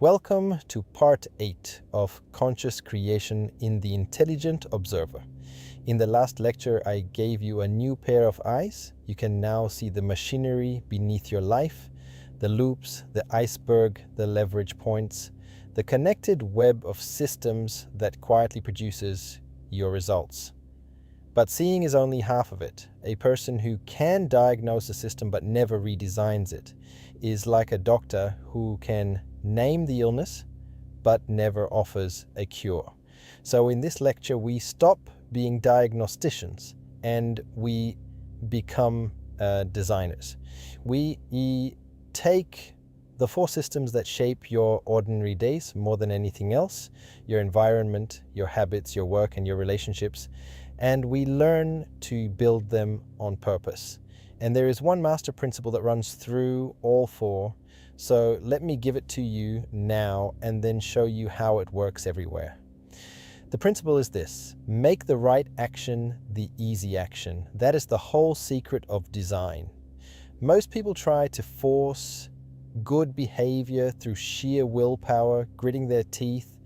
Welcome to part 8 of Conscious Creation in the Intelligent Observer. In the last lecture, I gave you a new pair of eyes. You can now see the machinery beneath your life, the loops, the iceberg, the leverage points, the connected web of systems that quietly produces your results. But seeing is only half of it. A person who can diagnose a system but never redesigns it is like a doctor who can name the illness but never offers a cure. So in this lecture, we stop being diagnosticians and we become designers. We take the 4 systems that shape your ordinary days more than anything else, your environment, your habits, your work, and your relationships, and we learn to build them on purpose. And there is one master principle that runs through all 4. So let me give it to you now and then show you how it works everywhere. The principle is this: make the right action the easy action. That is the whole secret of design. Most people try to force good behavior through sheer willpower, gritting their teeth,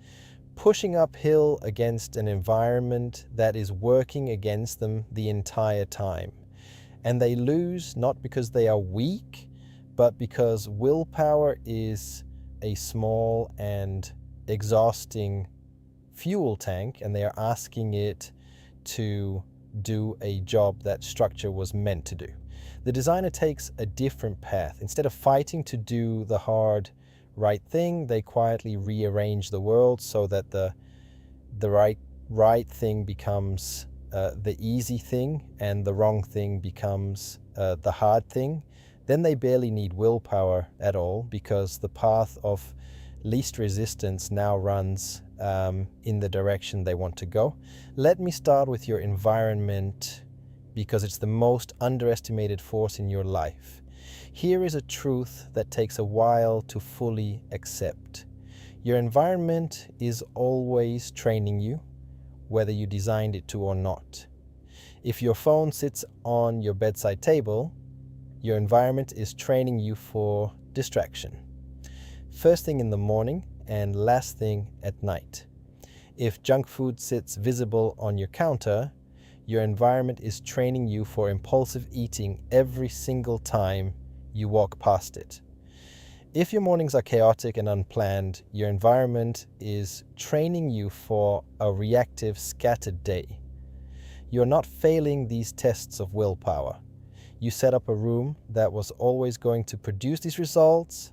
pushing uphill against an environment that is working against them the entire time. And they lose not because they are weak, but because willpower is a small and exhausting fuel tank, and they are asking it to do a job that structure was meant to do. The designer takes a different path. Instead of fighting to do the hard right thing, they quietly rearrange the world so that the right thing becomes the easy thing and the wrong thing becomes the hard thing. Then they barely need willpower at all, because the path of least resistance now runs in the direction they want to go. Let me start with your environment, because it's the most underestimated force in your life. Here is a truth that takes a while to fully accept. Your environment is always training you, whether you designed it to or not. If your phone sits on your bedside table, your environment is training you for distraction. First thing in the morning and last thing at night. If junk food sits visible on your counter, your environment is training you for impulsive eating every single time you walk past it. If your mornings are chaotic and unplanned, your environment is training you for a reactive, scattered day. You're not failing these tests of willpower. You set up a room that was always going to produce these results,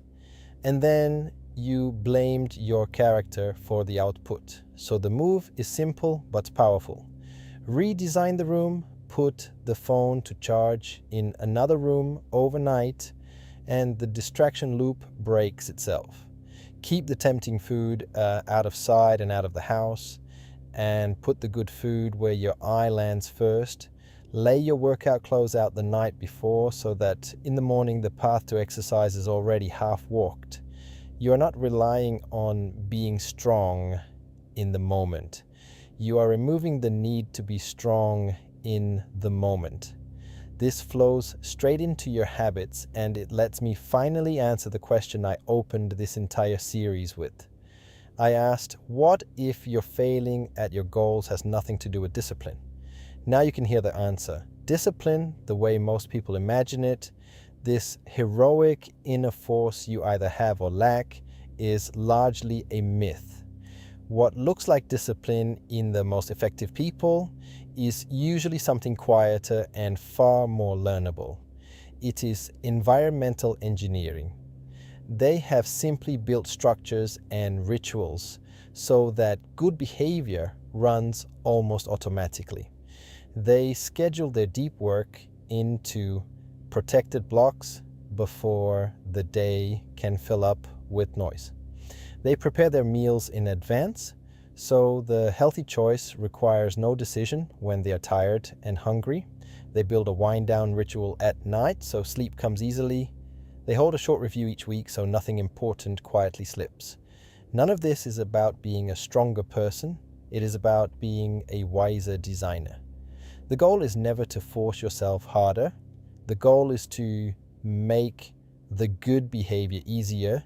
and then you blamed your character for the output. So the move is simple but powerful. Redesign the room, put the phone to charge in another room overnight, and the distraction loop breaks itself. Keep the tempting food out of sight and out of the house, and put the good food where your eye lands first. Lay your workout clothes out the night before so that in the morning the path to exercise is already half walked. You are not relying on being strong in the moment. You are removing the need to be strong in the moment. This flows straight into your habits, and it lets me finally answer the question I opened this entire series with. I asked, what if your failing at your goals has nothing to do with discipline? Now you can hear the answer. Discipline, the way most people imagine it, this heroic inner force you either have or lack, is largely a myth. What looks like discipline in the most effective people is usually something quieter and far more learnable. It is environmental engineering. They have simply built structures and rituals so that good behavior runs almost automatically. They schedule their deep work into protected blocks before the day can fill up with noise. They prepare their meals in advance, so the healthy choice requires no decision when they are tired and hungry. They build a wind-down ritual at night, so sleep comes easily. They hold a short review each week, so nothing important quietly slips. None of this is about being a stronger person. It is about being a wiser designer. The goal is never to force yourself harder. The goal is to make the good behavior easier.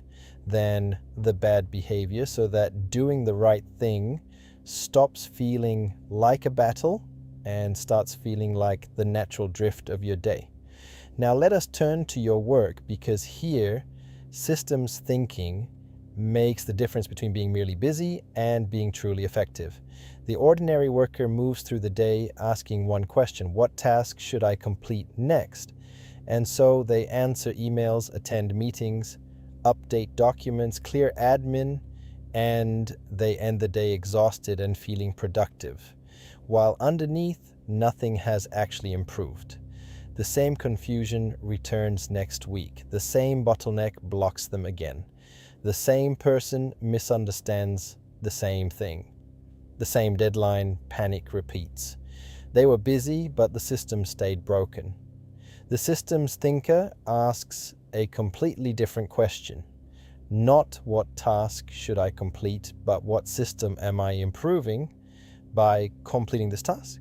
than the bad behavior, so that doing the right thing stops feeling like a battle and starts feeling like the natural drift of your day. Now let us turn to your work, because here systems thinking makes the difference between being merely busy and being truly effective. The ordinary worker moves through the day asking one question: what task should I complete next? And so they answer emails, attend meetings, update documents, clear admin, and they end the day exhausted and feeling productive, while underneath, nothing has actually improved. The same confusion returns next week. The same bottleneck blocks them again. The same person misunderstands the same thing. The same deadline, panic repeats. They were busy, but the system stayed broken. The systems thinker asks a completely different question. Not what task should I complete, but what system am I improving by completing this task?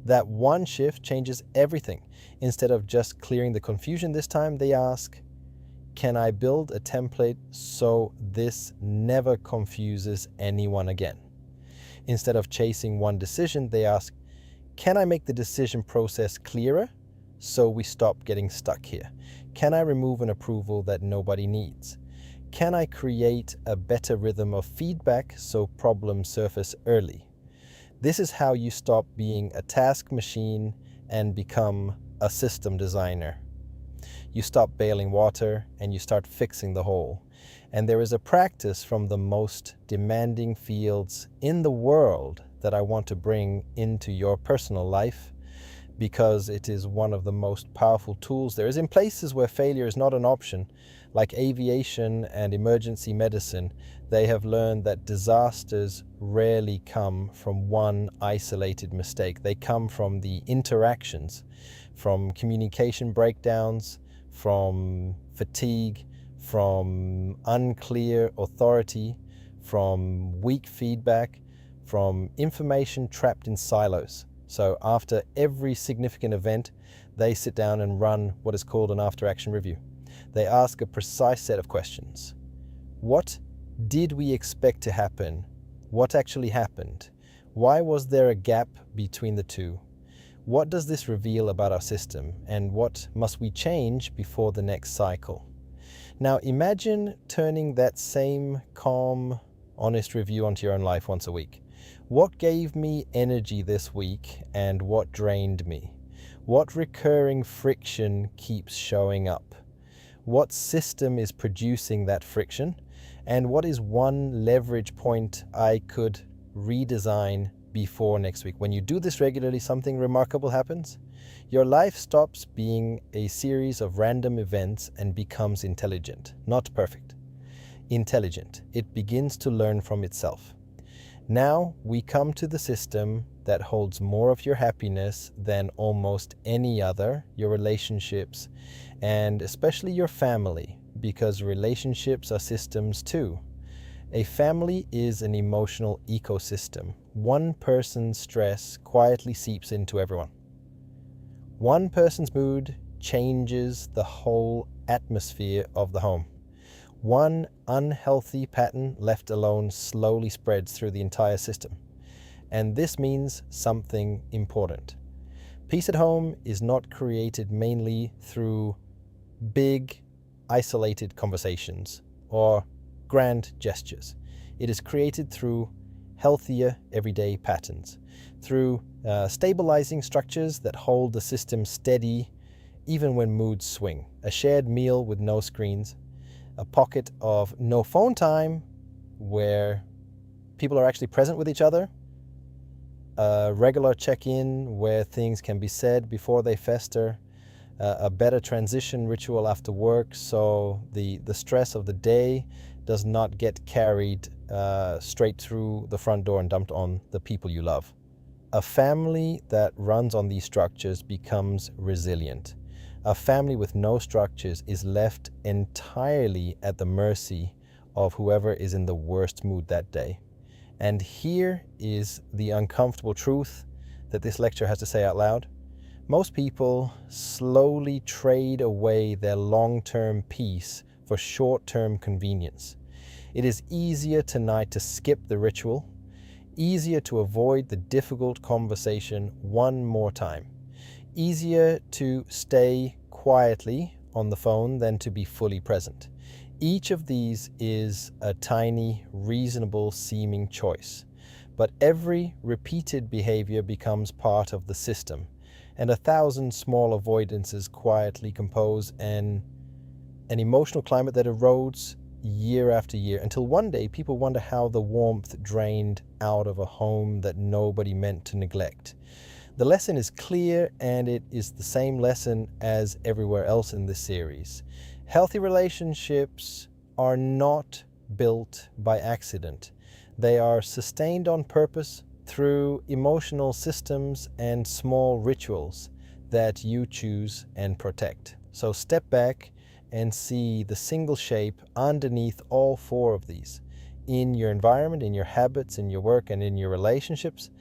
That one shift changes everything. Instead of just clearing the confusion this time, they ask, can I build a template so this never confuses anyone again? Instead of chasing one decision, they ask, can I make the decision process clearer so we stop getting stuck here? Can I remove an approval that nobody needs? Can I create a better rhythm of feedback so problems surface early? This is how you stop being a task machine and become a system designer. You stop bailing water and you start fixing the hole. And there is a practice from the most demanding fields in the world that I want to bring into your personal life, because it is one of the most powerful tools there is in places where failure is not an option, like aviation and emergency medicine. They have learned that disasters rarely come from one isolated mistake. They come from the interactions, from communication breakdowns, from fatigue, from unclear authority, from weak feedback, from information trapped in silos. So after every significant event, they sit down and run what is called an after-action review. They ask a precise set of questions. What did we expect to happen? What actually happened? Why was there a gap between the two? What does this reveal about our system? And what must we change before the next cycle? Now imagine turning that same calm, honest review onto your own life once a week. What gave me energy this week and what drained me? What recurring friction keeps showing up? What system is producing that friction? And what is one leverage point I could redesign before next week? When you do this regularly, something remarkable happens. Your life stops being a series of random events and becomes intelligent. Not perfect. Intelligent. It begins to learn from itself. Now we come to the system that holds more of your happiness than almost any other, your relationships, and especially your family, because relationships are systems too. A family is an emotional ecosystem. One person's stress quietly seeps into everyone. One person's mood changes the whole atmosphere of the home. One unhealthy pattern left alone slowly spreads through the entire system. And this means something important. Peace at home is not created mainly through big, isolated conversations or grand gestures. It is created through healthier everyday patterns, through stabilizing structures that hold the system steady even when moods swing. A shared meal with no screens, a pocket of no phone time where people are actually present with each other, a regular check-in where things can be said before they fester, a better transition ritual after work so the stress of the day does not get carried straight through the front door and dumped on the people you love. A family that runs on these structures becomes resilient. A family with no structures is left entirely at the mercy of whoever is in the worst mood that day. And here is the uncomfortable truth that this lecture has to say out loud. Most people slowly trade away their long-term peace for short-term convenience. It is easier tonight to skip the ritual, easier to avoid the difficult conversation one more time, easier to stay quietly on the phone than to be fully present. Each of these is a tiny, reasonable seeming choice, but every repeated behavior becomes part of the system, and 1,000 small avoidances quietly compose an emotional climate that erodes year after year, until one day people wonder how the warmth drained out of a home that nobody meant to neglect. The lesson is clear, and it is the same lesson as everywhere else in this series. Healthy relationships are not built by accident. They are sustained on purpose through emotional systems and small rituals that you choose and protect. So step back and see the single shape underneath all four of these. In your environment, in your habits, in your work, and in your relationships,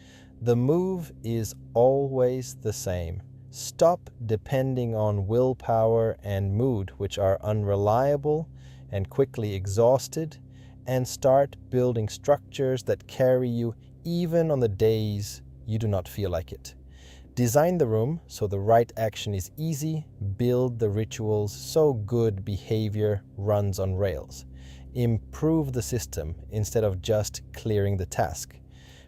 the move is always the same. Stop depending on willpower and mood, which are unreliable and quickly exhausted, and start building structures that carry you even on the days you do not feel like it. Design the room so the right action is easy. Build the rituals so good behavior runs on rails. Improve the system instead of just clearing the task.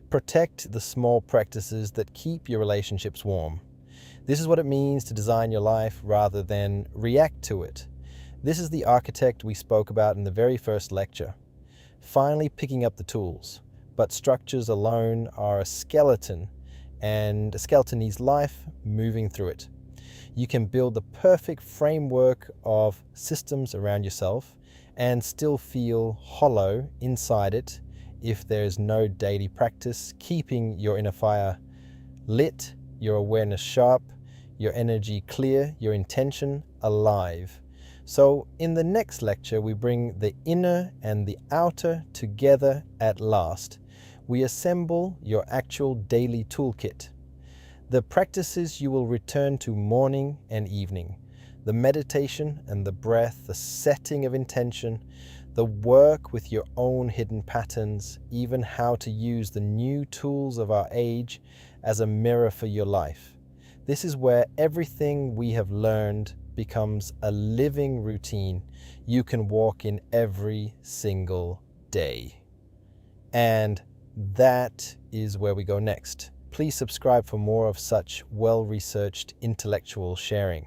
Protect the small practices that keep your relationships warm. This is what it means to design your life rather than react to it. This is the architect we spoke about in the very first lecture. Finally picking up the tools, but structures alone are a skeleton, and a skeleton needs life moving through it. You can build the perfect framework of systems around yourself and still feel hollow inside it if there is no daily practice keeping your inner fire lit, your awareness sharp, your energy clear, your intention alive. So in the next lecture, we bring the inner and the outer together at last. We assemble your actual daily toolkit. The practices you will return to morning and evening, the meditation and the breath, the setting of intention, the work with your own hidden patterns, even how to use the new tools of our age as a mirror for your life. This is where everything we have learned becomes a living routine you can walk in every single day. And that is where we go next. Please subscribe for more of such well-researched intellectual sharing.